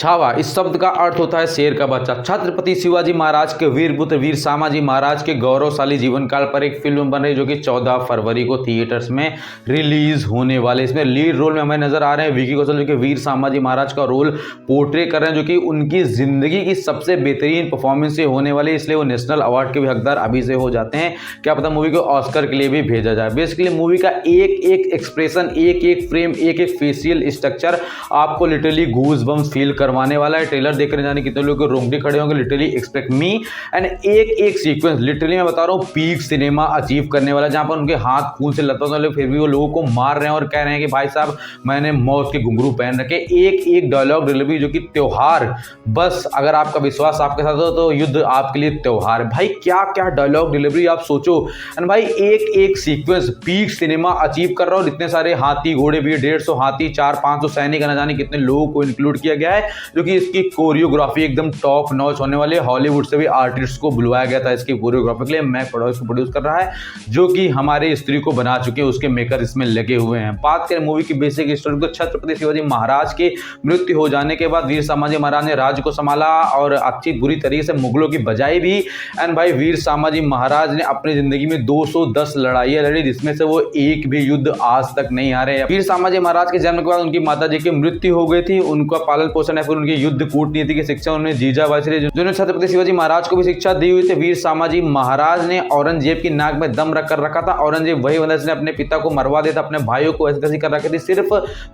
छावा इस शब्द का अर्थ होता है शेर का बच्चा। छत्रपति शिवाजी महाराज के वीर पुत्र वीर सामाजी महाराज के गौरवशाली जीवन काल पर एक फिल्म बन रही जो कि 14 फरवरी को थिएटर्स में रिलीज होने वाले। इसमें लीड रोल में हमें नजर आ रहे हैं विकी कौशल जो कि वीर सामाजी महाराज का रोल पोर्ट्रे कर रहे हैं, जो कि उनकी जिंदगी की सबसे बेहतरीन परफॉर्मेंस से होने वाली, इसलिए वो नेशनल अवार्ड के भी हकदार अभी से हो जाते हैं। क्या पता मूवी को ऑस्कर के लिए भी भेजा जाए। बेसिकली मूवी का एक एक एक्सप्रेशन, एक एक फ्रेम, एक एक फेशियल स्ट्रक्चर आपको लिटरली गूज बम्स फील करवाने वाला है। ट्रेलर देखने जाने कितने लोग रोंगटे खड़े होंगे, लिटरली एक्सपेक्ट मी। एंड एक एक सीक्वेंस लिटरली मैं बता रहा हूँ पीक सिनेमा अचीव करने वाला, जहां पर उनके हाथ खून से लथपथ वाले फिर भी वो लोगों को मार रहे हैं और कह रहे हैं कि भाई साहब मैंने मौत के घुंघरू पहन रखे। एक एक डायलॉग डिलीवरी जो कि त्योहार, बस अगर आपका विश्वास आपके साथ हो तो युद्ध आपके लिए त्योहार है। भाई क्या क्या डायलॉग डिलीवरी आप सोचो। एंड भाई एक एक सीक्वेंस पीक सिनेमा अचीव कर रहा हूँ। इतने सारे हाथी घोड़े भी, 150 हाथी, 400-500 सैनिक, न जाने कितने लोगों को इंक्लूड किया गया है, जो कि इसकी कोरियोग्राफी एकदम टॉप नॉच होने वाली है। हॉलीवुड से भी आर्टिस्ट को बुलवाया गया था इसकी कोरियोग्राफी के लिए। मैक प्रोड्यूस कर रहा है, जो कि हमारे स्त्री को बना चुके हैं, उसके मेकर इसमें लगे हुए हैं। बात करें मूवी की बेसिक स्टोरी को, छत्रपति शिवाजी महाराज की मृत्यु हो जाने के बाद वीर सामाजी महाराज ने राज्य को संभाला और अच्छी बुरी तरीके से मुगलों की बजाई भी। एंड भाई वीर सामाजी महाराज ने अपनी जिंदगी में 210 लड़ाइयां लड़ी, जिसमें से वो एक भी युद्ध आज तक नहीं हारे। वीर सामाजी महाराज के जन्म के बाद उनकी माता जी की मृत्यु हो गई थी। उनका पालन पोषण है, फिर उनकी युद्ध कूटनीति की शिक्षा उन्होंने जीजाबाई से, जिन्होंने छत्रपति शिवाजी महाराज को भी शिक्षा दी हुई थी। वीर सामाजी महाराज ने औरंगजेब की नाक में दम रख रखा था। औरंगजेब वही बंदा जिसने अपने पिता को मरवा दिया था, अपने भाइयों को ऐसी तैसी कर रखी थी, सिर्फ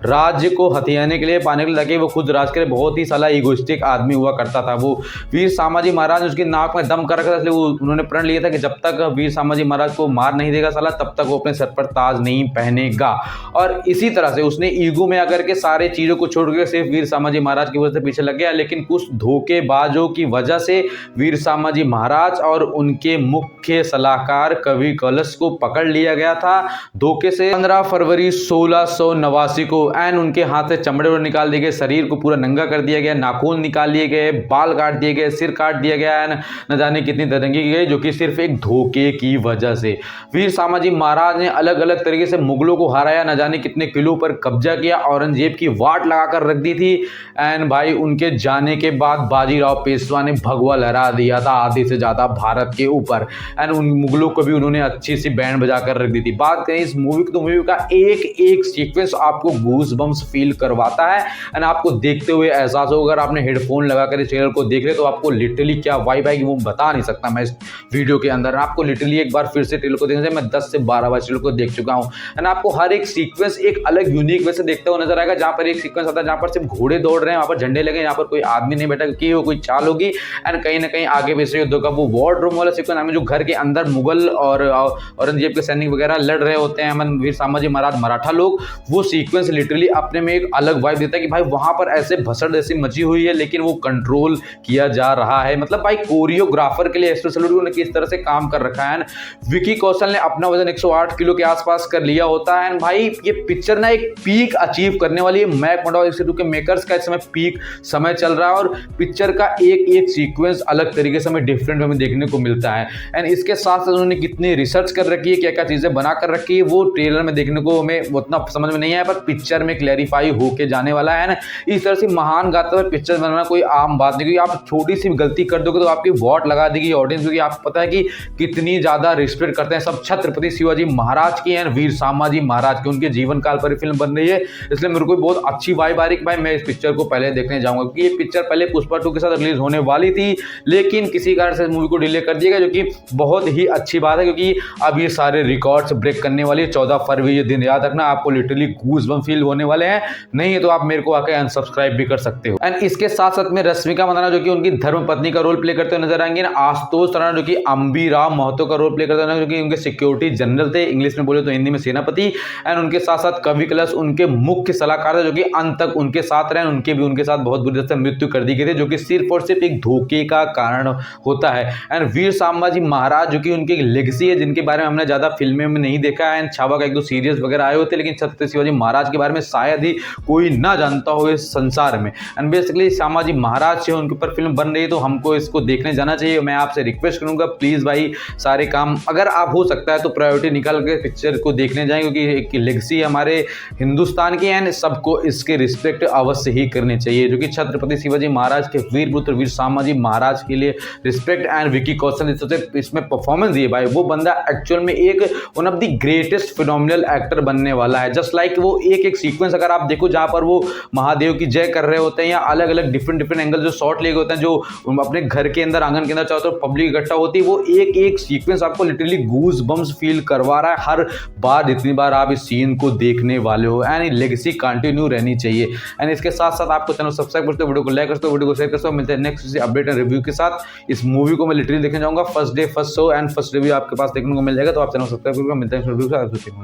राज्य को हथियाने के लिए, पाने के लिए, ताकि वो खुद राज करे। बहुत ही साला इगोइस्टिक आदमी हुआ करता था वो। वीर सामाजी महाराज ने उसकी नाक में दम कर रखा था, इसलिए उन्होंने प्रण लिया था कि जब तक वीर सामाजी महाराज को मार नहीं देगा साला, तब तक वो अपने सर पर ताज नहीं पहनेगा। और इसी तरह से उसने ईगो में आकर के सारे चीजों को छोड़ के सिर्फ वीर सामाजी महाराज की वजह से पीछे लग गया। लेकिन कुछ धोखेबाजों की वजह से वीर सामाजी महाराज और उनके मुख्य सलाहकार कवि कलश को पकड़ लिया गया था धोखे से 15 फरवरी 1689 को। एंड उनके हाथ से चमड़े निकाल दिए गए, शरीर को पूरा नंगा कर दिया गया, नाखून निकाल लिए गए, बाल काट दिए गए, सिर काट दिया गया, न जाने कितनी दरंगी की गई, जो कि सिर्फ एक धोखे की वजह से। वीर सामाजी महाराज ने अलग अलग तरीके से मुगलों को हराया, न जाने कितने किलों पर कब्जा किया, औरंगजेब की वाट लगाकर रख दी थी। एंड भाई उनके जाने के बाद बाजीराव पेशवा ने भगवा लहरा दिया था आधे से ज्यादा भारत के ऊपर। एंड उन मुगलों को भी उन्होंने अच्छी सी बैंड बजाकर रख दी थी। बात करें इस मूवी की तो मूवी का एक एक सीक्वेंस आपको गूज बम्स फील करवाता है। एंड आपको देखते हुए एहसास होगा, अगर आपने हेडफोन लगाकर इस ट्रेलर को देख रहे तो आपको लिटरली क्या वाइब आएगी वो बता नहीं सकता मैं इस वीडियो के अंदर। आपको लिटरली एक बार फिर से ट्रेलर को देखने से मैं 10 से 12 बार ट्रेलर को देख चुका हूँ। एंड आपको हर एक सीक्वेंस एक अलग यूनिक वे से देखते हुए नजर आएगा। जहां पर एक सीक्वेंस आता है जहां पर सिर्फ घोड़े दौड़ रहे हैं, वहां पर झंडे लगे, यहाँ पर कोई आदमी नहीं बैठा क्योंकि वो कोई चाल होगी। एंड कहीं ना कहीं आगे विश्व युद्ध का वो वॉर रूम वाला सीक्वेंस हमें, जो घर के अंदर मुगल और औरंगजेब के सैनिक वगैरह लड़ रहे होते हैं, वीर सामाजी महाराज मराठा लोग, वो सीक्वेंस लिटरली अपने में एक अलग वाइब देता है कि भाई वहां पर ऐसे भसड़ जैसी मची हुई है लेकिन वो कंट्रोल किया जा रहा है। मतलब भाई कोरियोग्राफर के लिए ने किस तरह से काम कर रखा है। विकी कौशल ने अपना वजन 108 किलो के आसपास कर लिया होता है। भाई ये पिक्चर ना एक पीक अचीव करने वाली है। मैक प्रोड्यूस के मेकर्स का इस समय पीक समय चल रहा है और पिक्चर का एक एक सीक्वेंस अलग तरीके से हमें डिफरेंट वे में देखने को मिलता है। एंड इसके साथ साथ उन्होंने कितनी रिसर्च कर रखी है, क्या क्या चीजें बना कर रखी है, वो ट्रेलर में देखने को हमें उतना समझ में नहीं आया, पर पिक्चर में क्लैरिफाई होके जाने वाला है ना। इस तरह से महान गाता हुआ पिक्चर बनाना कोई आम बात नहीं, क्योंकि आप छोटी सी गलती कर दोगे तो आपकी वॉट लगा देगी ऑडियंस, क्योंकि आपको पता है कि कितनी ज्यादा रिस्पेक्ट करते हैं सब छत्रपति शिवाजी महाराज की एंड वीर सामाजी महाराज की। उनके जीवन काल पर फिल्म बन रही है, इसलिए मेरे को बहुत अच्छी वाइब आ रही कि भाई मैं इस पिक्चर को पहले देखने जाऊंगा, क्योंकि ये पिक्चर पहले पुष्पा 2 के साथ रिलीज होने वाली थी, लेकिन किसी कारण से मूवी को डिले कर दिया गया, जो कि बहुत ही अच्छी बात है, क्योंकि अब ये सारे रिकॉर्ड्स ब्रेक करने वाली है। 14 फरवरी ये दिन याद रखना, आपको लिटरली गूज़बम्प फील होने वाले हैं। नहीं है तो आप मेरे को आके अनसब्सक्राइब भी कर सकते हो। एंड इसके साथ साथ में रश्मिका मंदाना जो कि उनकी धर्मपत्नी का रोल प्ले करते हुए नजर आएंगे, आशुतोष राणा जो कि अंबीराव महतो का रोल प्ले करते हैं, जो कि उनके सिक्योरिटी जनरल थे, इंग्लिश में बोले तो हिंदी में सेनापति। एंड उनके साथ साथ कवि कलश उनके मुख्य सलाहकार थे, जो कि अंत तक उनके साथ रहे। उनके भी उनके साथ बहुत बुरी तरह से मृत्यु कर दी गई थी, जो कि सिर्फ और सिर्फ एक धोखे का कारण होता है। एंड वीर सामाजी महाराज जो कि उनकी लेगेसी है, जिनके बारे में हमने ज्यादा फिल्में में नहीं देखा है। एंड छावा का एक दो सीरीज वगैरह आए होते, लेकिन छत्रपति शिवाजी महाराज के बारे में शायद ही कोई ना जानता हो इस संसार में। एंड बेसिकली सामाजी महाराज से उनके ऊपर फिल्म बन रही है, तो हमको इसको देखने जाना चाहिए। मैं आपसे रिक्वेस्ट करूंगा प्लीज भाई, सारे काम अगर आप हो सकता है तो प्रायोरिटी निकाल के पिक्चर को देखने जाएं, क्योंकि एक लेगेसी हमारे हिंदुस्तान की एंड सबको इसके रिस्पेक्ट अवश्य ही करनी चाहिए। चाहिए, जो कि छत्रपति शिवाजी महाराज के वीर पुत्र वीर सामाजी महाराज के लिए रिस्पेक्ट एंड विकी कौशल इसमें परफॉर्मेंस दिए भाई। वो बंदा एक्चुअल में एक one of the greatest phenomenal actor बनने वाला है। जस्ट लाइक वो एक सीक्वेंस अगर आप देखो जहां पर वो महादेव की जय कर रहे होते हैं या अलग अलग डिफरेंट एंगल जो शॉट लिए होते हैं, जो अपने घर के अंदर आंगन के अंदर चाहो तो पब्लिक इकट्ठा होती है, वो एक सीक्वेंस आपको लिटरली गूज बम्स फील करवा रहा है हर बार जितनी बार आप इस सीन को देखने वाले हो। एंड लेगेसी कंटिन्यू रहनी चाहिए। एंड इसके साथ साथ आपको चैनल सब्सक्राइब करते हो, वीडियो को लाइक करते हो, वीडियो को शेयर करते हो। मिलते हैं नेक्स्ट अपडेट एंड रिव्यू के साथ। इस मूवी को मैं लिटरली देखने जाऊंगा, first day first show and first review आपके पास देखने को मिल जाएगा, तो आप चैनल सब्सक्राइब करेगा। मिलते हैं वीडियो के साथ।